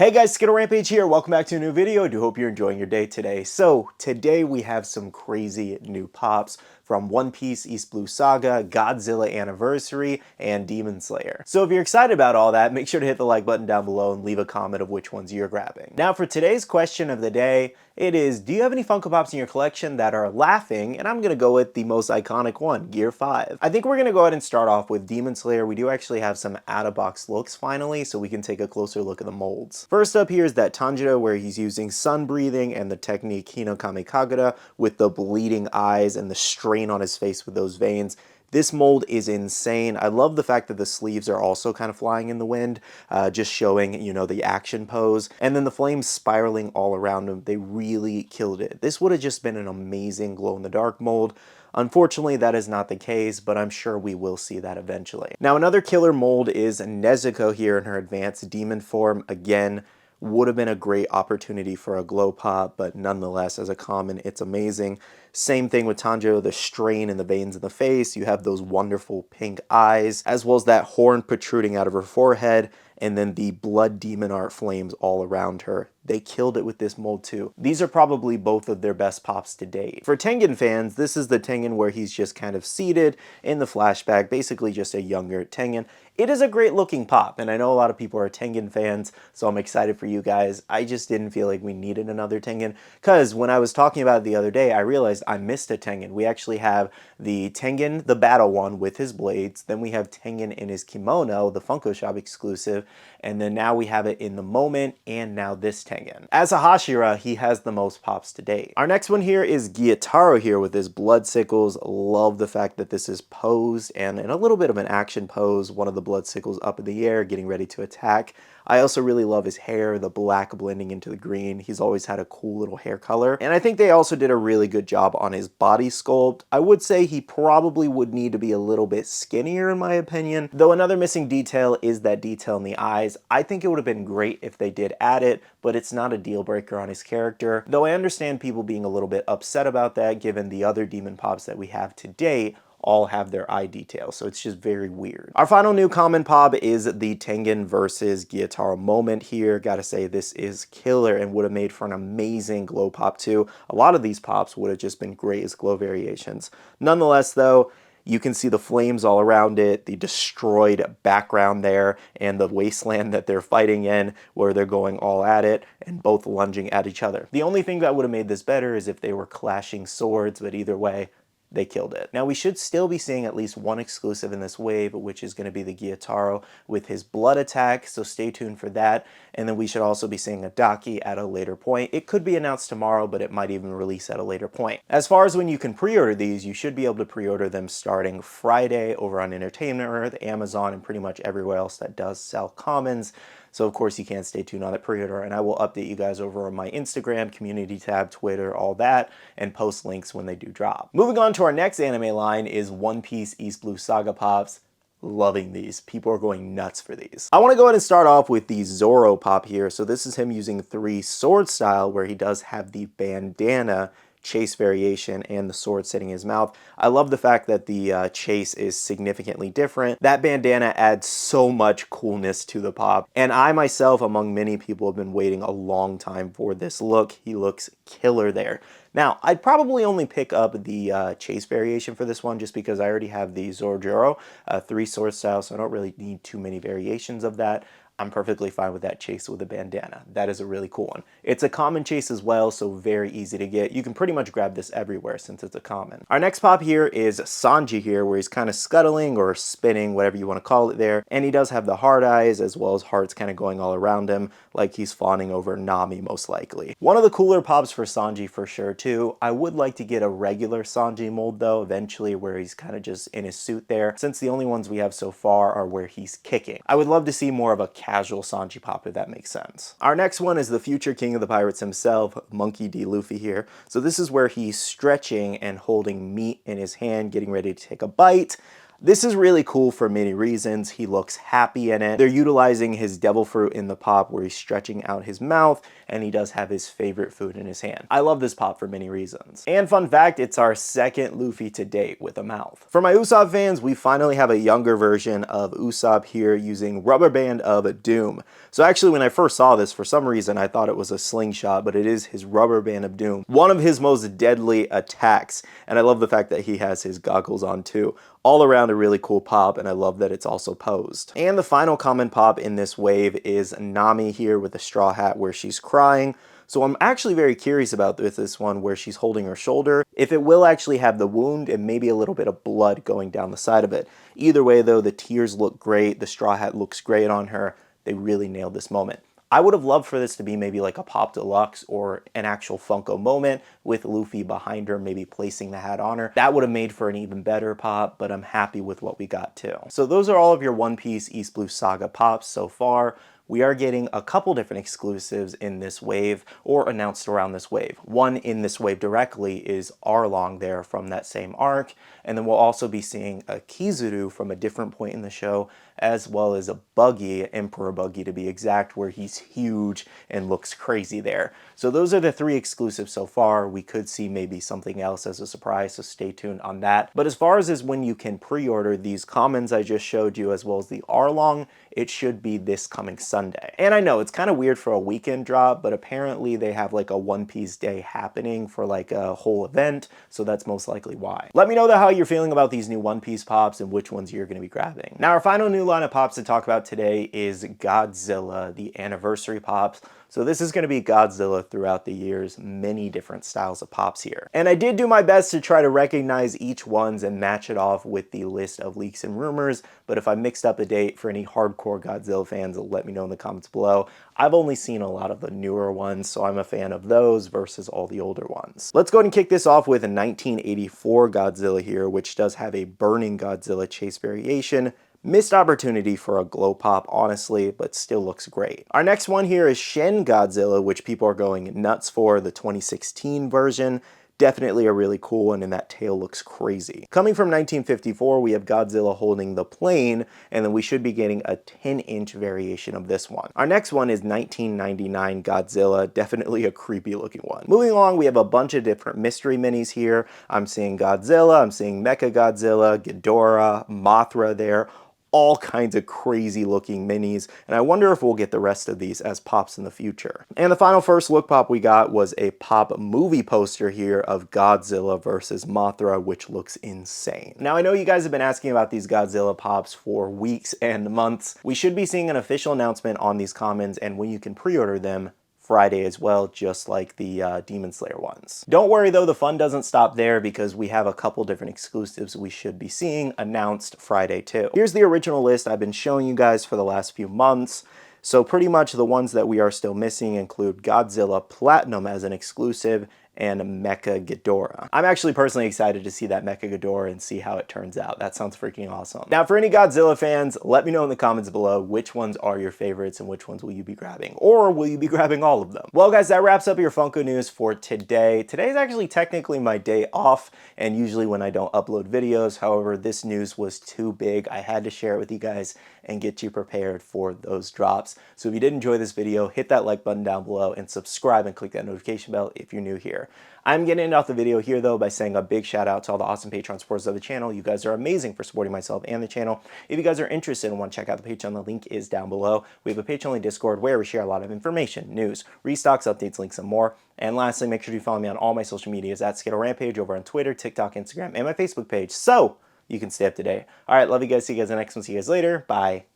Hey guys, SkittleRampage here. Welcome back to a new video. I do hope you're enjoying your day today. So today we have some crazy new pops from One Piece East Blue Saga, Godzilla Anniversary, and Demon Slayer. So if you're excited about all that, make sure to hit the like button down below and leave a comment of which ones you're grabbing. Now for today's question of the day, it is, do you have any Funko Pops in your collection that are laughing? And I'm gonna go with the most iconic one, Gear 5. I think we're gonna go ahead and start off with Demon Slayer. We do actually have some out-of-box looks finally, so we can take a closer look at the molds. First up here is that Tanjiro where he's using sun breathing and the technique Hino Kamikagura with the bleeding eyes and the strain on his face with those veins. This mold is insane. I love the fact that the sleeves are also kind of flying in the wind, just showing, you know, the action pose. And then the flames spiraling all around him. They really killed it. This would have just been an amazing glow-in-the-dark mold. Unfortunately, that is not the case, but I'm sure we will see that eventually. Now, another killer mold is Nezuko here in her advanced demon form. Again, would have been a great opportunity for a glow pop, but nonetheless, as a common, it's amazing. Same thing with Tanjiro, the strain in the veins in the face. You have those wonderful pink eyes, as well as that horn protruding out of her forehead, and then the blood demon art flames all around her. They killed it with this mold too. These are probably both of their best pops to date. For Tengen fans, this is the Tengen where he's just kind of seated in the flashback, basically just a younger Tengen. It is a great looking pop, and I know a lot of people are Tengen fans, so I'm excited for you guys. I just didn't feel like we needed another Tengen, because when I was talking about it the other day, I realized I missed a Tengen. We actually have the Tengen, the battle one with his blades, then we have Tengen in his kimono, the Funko Shop exclusive, and then now we have it in the moment, and now this Tengen. As a Hashira, he has the most pops to date. Our next one here is Gyataro here with his blood sickles. Love the fact that this is posed and in a little bit of an action pose, one of the blood sickles up in the air, getting ready to attack. I also really love his hair, the black blending into the green. He's always had a cool little hair color. And I think they also did a really good job on his body sculpt. I would say he probably would need to be a little bit skinnier in my opinion. Though another missing detail is that detail in the eyes. I think it would have been great if they did add it, but it's not a deal breaker on his character. Though I understand people being a little bit upset about that given the other Demon Pops that we have to date all have their eye detail, so it's just very weird. Our final new common pop is the Tengen versus Gyataro moment here. Gotta say, this is killer and would have made for an amazing glow pop too. A lot of these pops would have just been great as glow variations. Nonetheless though, you can see the flames all around it, the destroyed background there, and the wasteland that they're fighting in, where they're going all at it, and both lunging at each other. The only thing that would have made this better is if they were clashing swords, but either way, they killed it. Now we should still be seeing at least one exclusive in this wave, which is going to be the Gyataro with his blood attack, so stay tuned for that. And then we should also be seeing a Daki at a later point. It could be announced tomorrow, but it might even release at a later point. As far as when you can pre-order these, you should be able to pre-order them starting Friday over on Entertainment Earth, Amazon, and pretty much everywhere else that does sell commons. So of course you can stay tuned on that pre-order, and I will update you guys over on my Instagram, community tab, Twitter, all that, and post links when they do drop. Moving on to our next anime line is One Piece East Blue Saga Pops. Loving these. People are going nuts for these. I want to go ahead and start off with the Zoro pop here. So this is him using 3 sword style, where he does have the bandana chase variation and the sword sitting in his mouth. I love the fact that the chase is significantly different. That bandana adds so much coolness to the pop, and I myself, among many people, have been waiting a long time for this look. He looks killer there. Now, I'd probably only pick up the chase variation for this one just because I already have the Zorojoro 3 sword style, so I don't really need too many variations of that. I'm perfectly fine with that chase with a bandana. That is a really cool one. It's a common chase as well, so very easy to get. You can pretty much grab this everywhere since it's a common. Our next pop here is Sanji here, where he's kind of scuttling or spinning, whatever you want to call it there. And he does have the heart eyes as well as hearts kind of going all around him, like he's fawning over Nami most likely. One of the cooler pops for Sanji for sure too. I would like to get a regular Sanji mold though, eventually, where he's kind of just in his suit there, since the only ones we have so far are where he's kicking. I would love to see more of a casual Sanji pop, if that makes sense. Our next one is the future king of the pirates himself, Monkey D. Luffy here. So this is where he's stretching and holding meat in his hand, getting ready to take a bite. This is really cool for many reasons. He looks happy in it. They're utilizing his devil fruit in the pop where he's stretching out his mouth, and he does have his favorite food in his hand. I love this pop for many reasons. And fun fact, it's our second Luffy to date with a mouth. For my Usopp fans, we finally have a younger version of Usopp here using Rubber Band of Doom. So actually when I first saw this, for some reason I thought it was a slingshot, but it is his Rubber Band of Doom. One of his most deadly attacks, and I love the fact that he has his goggles on too. All around a really cool pop, and I love that it's also posed. And the final common pop in this wave is Nami here with a straw hat where she's crying. So I'm actually very curious about this one where she's holding her shoulder, if it will actually have the wound and maybe a little bit of blood going down the side of it. Either way though, the tears look great, the straw hat looks great on her. They really nailed this moment. I would have loved for this to be maybe like a Pop Deluxe or an actual Funko moment with Luffy behind her, maybe placing the hat on her. That would have made for an even better pop, but I'm happy with what we got too. So those are all of your One Piece East Blue Saga pops so far. We are getting a couple different exclusives in this wave, or announced around this wave. One in this wave directly is Arlong there from that same arc, and then we'll also be seeing a Kizaru from a different point in the show, as well as a Buggy, Emperor Buggy to be exact, where he's huge and looks crazy there. So those are the 3 exclusives so far. We could see maybe something else as a surprise, so stay tuned on that. But as far as when you can pre-order these commons I just showed you, as well as the Arlong, it should be this coming Sunday. And I know it's kind of weird for a weekend drop, but apparently they have like a One Piece day happening for like a whole event, so that's most likely why. Let me know how you're feeling about these new One Piece pops and which ones you're going to be grabbing. Now our final new line of pops to talk about today is Godzilla, the anniversary pops. So this is going to be Godzilla throughout the years, many different styles of pops here. And I did do my best to try to recognize each ones and match it off with the list of leaks and rumors, but if I mixed up the date for any hardcore Godzilla fans, let me know in the comments below. I've only seen a lot of the newer ones, so I'm a fan of those versus all the older ones. Let's go ahead and kick this off with a 1984 Godzilla here, which does have a burning Godzilla chase variation. Missed opportunity for a glow pop, honestly, but still looks great. Our next one here is Shin Godzilla, which people are going nuts for, the 2016 version. Definitely a really cool one, and that tail looks crazy. Coming from 1954, we have Godzilla holding the plane, and then we should be getting a 10-inch variation of this one. Our next one is 1999 Godzilla, definitely a creepy looking one. Moving along, we have a bunch of different mystery minis here. I'm seeing Godzilla, I'm seeing Mecha Godzilla, Ghidorah, Mothra there. All kinds of crazy looking minis, and I wonder if we'll get the rest of these as pops in the future. And the final first look pop we got was a pop movie poster here of Godzilla versus Mothra, which looks insane. Now I know you guys have been asking about these Godzilla pops for weeks and months. We should be seeing an official announcement on these commons and when you can pre-order them Friday as well, just like the Demon Slayer ones. Don't worry though, the fun doesn't stop there because we have a couple different exclusives we should be seeing announced Friday too. Here's the original list I've been showing you guys for the last few months. So pretty much the ones that we are still missing include Godzilla Platinum as an exclusive and Mecha Ghidorah. I'm actually personally excited to see that Mecha Ghidorah and see how it turns out. That sounds freaking awesome. Now for any Godzilla fans, let me know in the comments below which ones are your favorites and which ones will you be grabbing, or will you be grabbing all of them? Well guys, that wraps up your Funko news for today. Today is actually technically my day off, and usually when I don't upload videos. However, this news was too big. I had to share it with you guys and get you prepared for those drops. So if you did enjoy this video, hit that like button down below and subscribe and click that notification bell if you're new here. I'm getting off the video here though by saying a big shout out to all the awesome Patreon supporters of the channel. You guys are amazing for supporting myself and the channel. If you guys are interested and want to check out the Patreon, the link is down below. We have a Patreon link Discord where we share a lot of information, news, restocks, updates, links, and more. And lastly, make sure you follow me on all my social medias at SkittleRampage over on Twitter, TikTok, Instagram, and my Facebook page so you can stay up to date. All right, love you guys. See you guys in the next one. See you guys later. Bye.